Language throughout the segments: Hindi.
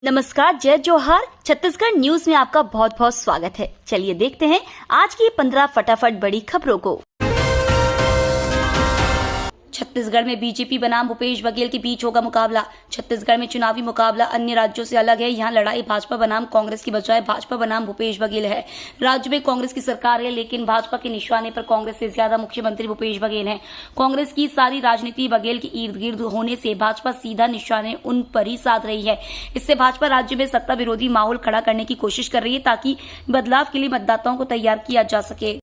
नमस्कार, जय जोहार। छत्तीसगढ़ न्यूज में आपका बहुत बहुत स्वागत है। चलिए देखते हैं आज की 15 फटाफट बड़ी खबरों को। छत्तीसगढ़ में बीजेपी बनाम भूपेश बघेल के बीच होगा मुकाबला। छत्तीसगढ़ में चुनावी मुकाबला अन्य राज्यों से अलग है। यहाँ लड़ाई भाजपा बनाम कांग्रेस की बजाय भाजपा बनाम भूपेश बघेल है। राज्य में कांग्रेस की सरकार है, लेकिन भाजपा के निशाने पर कांग्रेस से ज्यादा मुख्यमंत्री भूपेश बघेल हैं। कांग्रेस की सारी राजनीति बघेल के इर्द गिर्द होने से भाजपा सीधा निशाने उन पर ही साध रही है। इससे भाजपा राज्य में सत्ता विरोधी माहौल खड़ा करने की कोशिश कर रही है, ताकि बदलाव के लिए मतदाताओं को तैयार किया जा सके।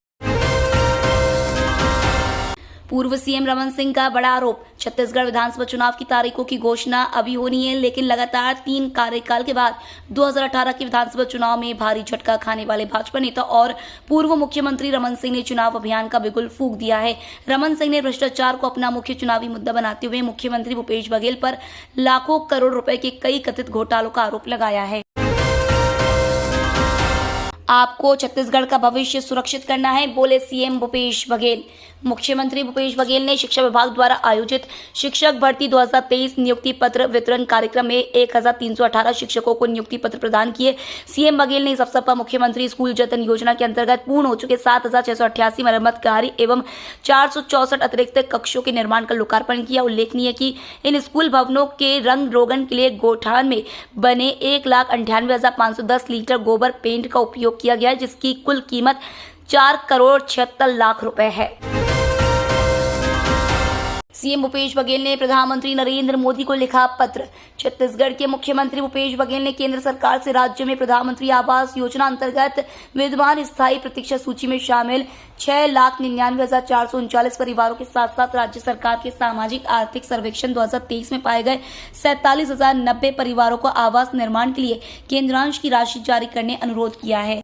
पूर्व सीएम रमन सिंह का बड़ा आरोप। छत्तीसगढ़ विधानसभा चुनाव की तारीखों की घोषणा अभी होनी है, लेकिन लगातार 3 कार्यकाल के बाद 2018 के विधानसभा चुनाव में भारी झटका खाने वाले भाजपा नेता और पूर्व मुख्यमंत्री रमन सिंह ने चुनाव अभियान का बिगुल फूंक दिया है। रमन सिंह ने भ्रष्टाचार को अपना मुख्य चुनावी मुद्दा बनाते हुए मुख्यमंत्री भूपेश बघेल पर लाखों करोड़ रुपए के कई कथित घोटालों का आरोप लगाया है। आपको छत्तीसगढ़ का भविष्य सुरक्षित करना है, बोले सीएम भूपेश बघेल। मुख्यमंत्री भूपेश बघेल ने शिक्षा विभाग द्वारा आयोजित शिक्षक भर्ती 2023 नियुक्ति पत्र वितरण कार्यक्रम में 1318 शिक्षकों को नियुक्ति पत्र प्रदान किए। सीएम बघेल ने इस अवसर पर मुख्यमंत्री स्कूल जतन योजना के अंतर्गत पूर्ण हो चुके 7688 मरम्मत कार्य एवं 464 अतिरिक्त कक्षों के निर्माण का लोकार्पण किया। उल्लेखनीय है कि इन स्कूल भवनों के रंग रोगन के लिए गोठान में बने 1,98,510 लीटर गोबर पेंट का उपयोग किया गया है, जिसकी कुल कीमत 4,76,00,000 रुपए है। सीएम भूपेश बघेल ने प्रधानमंत्री नरेंद्र मोदी को लिखा पत्र। छत्तीसगढ़ के मुख्यमंत्री भूपेश बघेल ने केंद्र सरकार से राज्य में प्रधानमंत्री आवास योजना अंतर्गत विद्यमान स्थायी प्रतीक्षा सूची में शामिल 6,99,439 परिवारों के साथ साथ राज्य सरकार के सामाजिक आर्थिक सर्वेक्षण 2023 में पाए गए 47,090 परिवारों को आवास निर्माण के लिए केंद्रांश की राशि जारी करने अनुरोध किया है।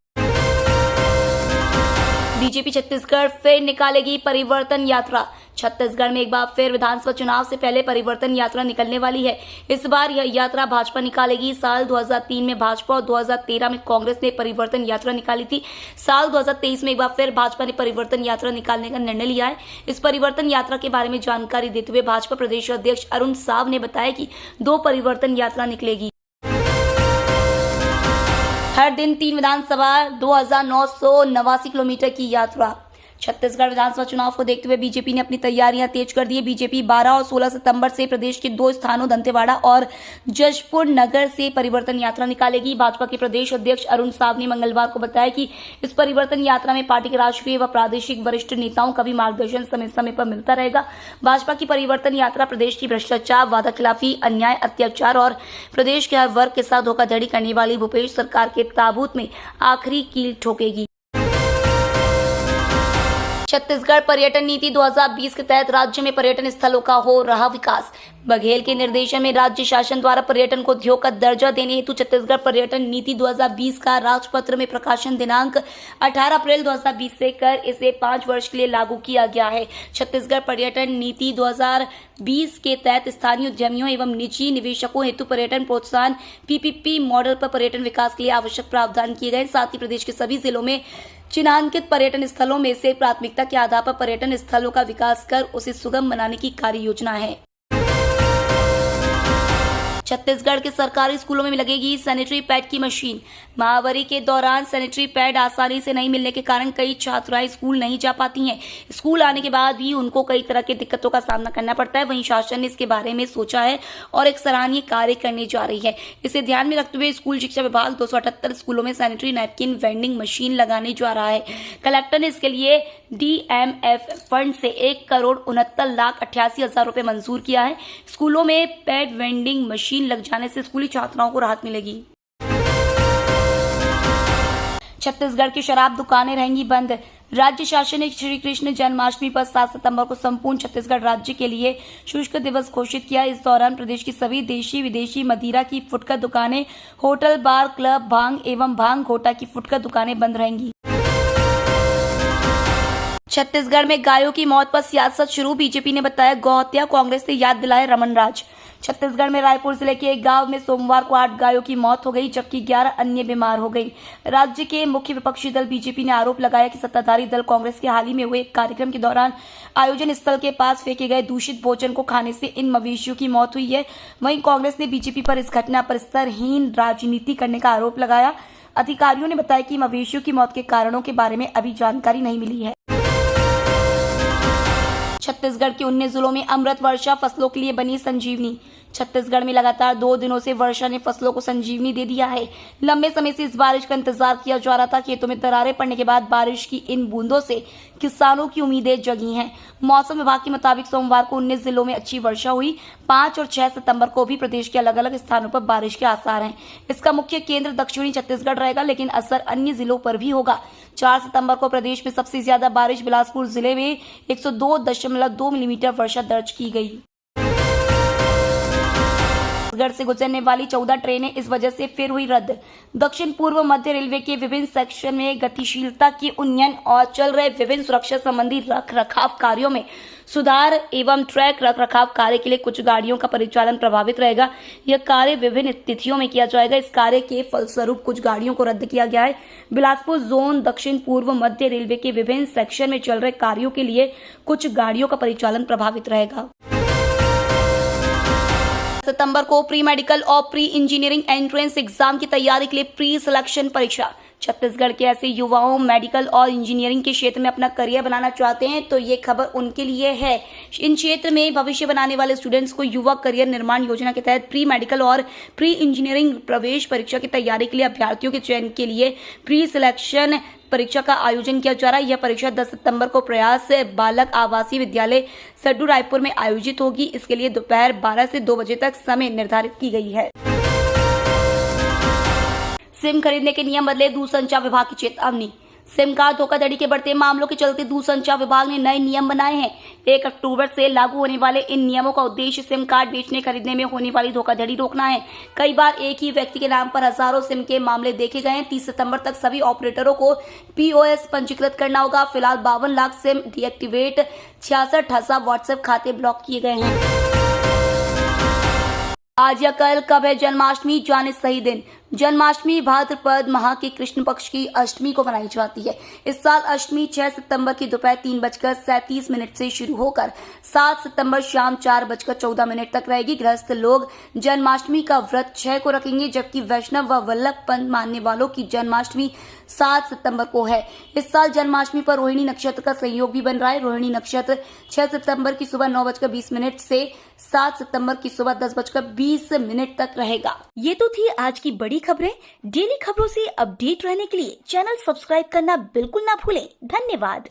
बीजेपी छत्तीसगढ़ फिर निकालेगी परिवर्तन यात्रा। छत्तीसगढ़ में एक बार फिर विधानसभा चुनाव से पहले परिवर्तन यात्रा निकलने वाली है। इस बार यह यात्रा भाजपा निकालेगी। साल 2003 में भाजपा और 2013 में कांग्रेस ने परिवर्तन यात्रा निकाली थी। साल 2023 में एक बार फिर भाजपा ने परिवर्तन यात्रा निकालने का निर्णय लिया है। इस परिवर्तन यात्रा के बारे में जानकारी देते हुए भाजपा प्रदेश अध्यक्ष अरुण साव ने बताया कि 2 परिवर्तन यात्रा निकलेगी। हर दिन 3 विधानसभा 2,989 किलोमीटर की यात्रा। छत्तीसगढ़ विधानसभा चुनाव को देखते हुए बीजेपी ने अपनी तैयारियां तेज कर दी है। बीजेपी 12 और 16 सितंबर से प्रदेश के 2 स्थानों दंतेवाड़ा और जशपुर नगर से परिवर्तन यात्रा निकालेगी। भाजपा के प्रदेश अध्यक्ष अरुण साव ने मंगलवार को बताया कि इस परिवर्तन यात्रा में पार्टी के राष्ट्रीय व प्रादेशिक वरिष्ठ नेताओं का भी मार्गदर्शन समय समय पर मिलता रहेगा। भाजपा की परिवर्तन यात्रा प्रदेश की भ्रष्टाचार, वादाखिलाफी, अन्याय, अत्याचार और प्रदेश के हर वर्ग के साथ धोखाधड़ी करने वाली भूपेश सरकार के ताबूत में आखिरी कील ठोकेगी। छत्तीसगढ़ पर्यटन नीति 2020 के तहत राज्य में पर्यटन स्थलों का हो रहा विकास। बघेल के निर्देशन में राज्य शासन द्वारा पर्यटन को उद्योग का दर्जा देने हेतु छत्तीसगढ़ पर्यटन नीति 2020 का राजपत्र में प्रकाशन दिनांक 18 अप्रैल 2020 से कर इसे 5 वर्ष के लिए लागू किया गया है। छत्तीसगढ़ पर्यटन नीति 2020 के तहत स्थानीय उद्यमियों एवं निजी निवेशकों हेतु पर्यटन प्रोत्साहन PPP मॉडल पर पर्यटन विकास के लिए आवश्यक प्रावधान किए गए। साथ ही प्रदेश के सभी जिलों में चिन्हांकित पर्यटन स्थलों में से प्राथमिकता के आधार पर पर्यटन स्थलों का विकास कर उसे सुगम बनाने की कार्य योजना है। छत्तीसगढ़ के सरकारी स्कूलों में लगेगी सैनिटरी पैड की मशीन। महामारी के दौरान सैनिटरी पैड आसानी से नहीं मिलने के कारण कई छात्राएं स्कूल नहीं जा पाती हैं। स्कूल आने के बाद भी उनको कई तरह की दिक्कतों का सामना करना पड़ता है। वहीं शासन ने इसके बारे में सोचा है और एक सराहनीय कार्य करने जा रही है। इसे ध्यान में रखते हुए स्कूल शिक्षा विभाग 278 स्कूलों में सैनिटरी नैपकिन वेंडिंग मशीन लगाने जा रहा है। कलेक्टर ने इसके लिए DMF फंड से 1,69,88,000 रुपए मंजूर किया है। स्कूलों में पैड वेंडिंग मशीन लग जाने से स्कूली छात्राओं को राहत मिलेगी। छत्तीसगढ़ की शराब दुकानें रहेंगी बंद। राज्य शासन ने श्री कृष्ण जन्माष्टमी पर 7 सितंबर को संपूर्ण छत्तीसगढ़ राज्य के लिए शुष्क दिवस घोषित किया। इस दौरान प्रदेश की सभी देशी विदेशी मदिरा की फुटकर दुकानें, होटल, बार, क्लब, भांग एवं भांग घोटा की फुटकर दुकानें बंद रहेंगी। छत्तीसगढ़ में गायों की मौत पर सियासत शुरू। बीजेपी ने बताया गौ हत्या, कांग्रेस ने याद दिलाया रमन राज। छत्तीसगढ़ में रायपुर जिले के एक गांव में सोमवार को 8 गायों की मौत हो गई, जबकि 11 अन्य बीमार हो गई। राज्य के मुख्य विपक्षी दल बीजेपी ने आरोप लगाया कि सत्ताधारी दल कांग्रेस के हाल ही में हुए एक कार्यक्रम के दौरान आयोजन स्थल के पास फेंके गए दूषित भोजन को खाने से इन मवेशियों की मौत हुई है। वहीं कांग्रेस ने बीजेपी पर इस घटना पर स्तरहीन राजनीति करने का आरोप लगाया। अधिकारियों ने बताया कि मवेशियों की मौत के कारणों के बारे में अभी जानकारी नहीं मिली है। छत्तीसगढ़ के 19 जिलों में अमृत वर्षा फसलों के लिए बनी संजीवनी। छत्तीसगढ़ में लगातार 2 दिनों से वर्षा ने फसलों को संजीवनी दे दिया है। लंबे समय से इस बारिश का इंतजार किया जा रहा था। खेतों में दरारें पड़ने के बाद बारिश की इन बूंदों से किसानों की उम्मीदें जगी हैं। मौसम विभाग के मुताबिक सोमवार को 19 जिलों में अच्छी वर्षा हुई। 5 और 6 सितंबर को भी प्रदेश के अलग अलग स्थानों पर बारिश के आसार हैं। इसका मुख्य केंद्र दक्षिणी छत्तीसगढ़ रहेगा, लेकिन असर अन्य जिलों पर भी होगा। 4 सितंबर को प्रदेश में सबसे ज्यादा बारिश बिलासपुर जिले में 102.2 मिलीमीटर वर्षा दर्ज की गई। छत्तीसगढ़ से गुजरने वाली 14 ट्रेनें इस वजह से फिर हुई रद्द। दक्षिण पूर्व मध्य रेलवे के विभिन्न सेक्शन में गतिशीलता की उन्नयन और चल रहे विभिन्न सुरक्षा संबंधी रख रखाव कार्यों में सुधार एवं ट्रैक रख रखाव कार्य के लिए कुछ गाड़ियों का परिचालन प्रभावित रहेगा। यह कार्य विभिन्न तिथियों में किया जाएगा। इस कार्य के फलस्वरूप कुछ गाड़ियों को रद्द किया गया है। बिलासपुर जोन दक्षिण पूर्व मध्य रेलवे के विभिन्न सेक्शन में चल रहे कार्यों के लिए कुछ गाड़ियों का परिचालन प्रभावित रहेगा। सितंबर को प्री मेडिकल और प्री इंजीनियरिंग एंट्रेंस एग्जाम की तैयारी के लिए प्री सिलेक्शन परीक्षा। छत्तीसगढ़ के ऐसे युवाओं मेडिकल और इंजीनियरिंग के क्षेत्र में अपना करियर बनाना चाहते हैं तो ये खबर उनके लिए है। इन क्षेत्र में भविष्य बनाने वाले स्टूडेंट्स को युवा करियर निर्माण योजना के तहत प्री मेडिकल और प्री इंजीनियरिंग प्रवेश परीक्षा की तैयारी के लिए अभ्यर्थियों के चयन के लिए प्री सिलेक्शन परीक्षा का आयोजन किया जा रहा है। यह परीक्षा 10 सितंबर को प्रयास बालक आवासीय विद्यालय सड्डू रायपुर में आयोजित होगी। इसके लिए दोपहर 12 से 2 बजे तक समय निर्धारित की गई है। सिम खरीदने के नियम बदले, दूरसंचार विभाग की चेतावनी। सिम कार्ड धोखाधड़ी के बढ़ते मामलों के चलते दूरसंचार विभाग ने नए नियम बनाए हैं। 1 अक्टूबर से लागू होने वाले इन नियमों का उद्देश्य सिम कार्ड बेचने खरीदने में होने वाली धोखाधड़ी रोकना है। कई बार एक ही व्यक्ति के नाम पर हजारों सिम के मामले देखे गए हैं। 30 सितंबर तक सभी ऑपरेटरों को POS पंजीकृत करना होगा। फिलहाल 52 लाख सिम डीएक्टिवेट, 66,000 व्हाट्सएप खाते ब्लॉक किए गए हैं। आज या कल कब है जन्माष्टमी, जाने सही दिन। जन्माष्टमी भाद्रपद माह के कृष्ण पक्ष की अष्टमी को मनाई जाती है। इस साल अष्टमी 6 सितंबर की दोपहर 3:37 से शुरू होकर 7 सितंबर शाम 4:14 तक रहेगी। गृहस्थ लोग जन्माष्टमी का व्रत 6 को रखेंगे, जबकि वैष्णव व वल्लभ पंथ मानने वालों की जन्माष्टमी 7 सितंबर को है। इस साल जन्माष्टमी पर रोहिणी नक्षत्र का संयोग भी बन रहा है। रोहिणी नक्षत्र 6 सितंबर की सुबह 9:20 से 7 सितंबर की सुबह 10:20 तक रहेगा। ये तो थी आज की बड़ी खबरें। डेली खबरों से अपडेट रहने के लिए चैनल सब्सक्राइब करना बिल्कुल ना भूलें। धन्यवाद।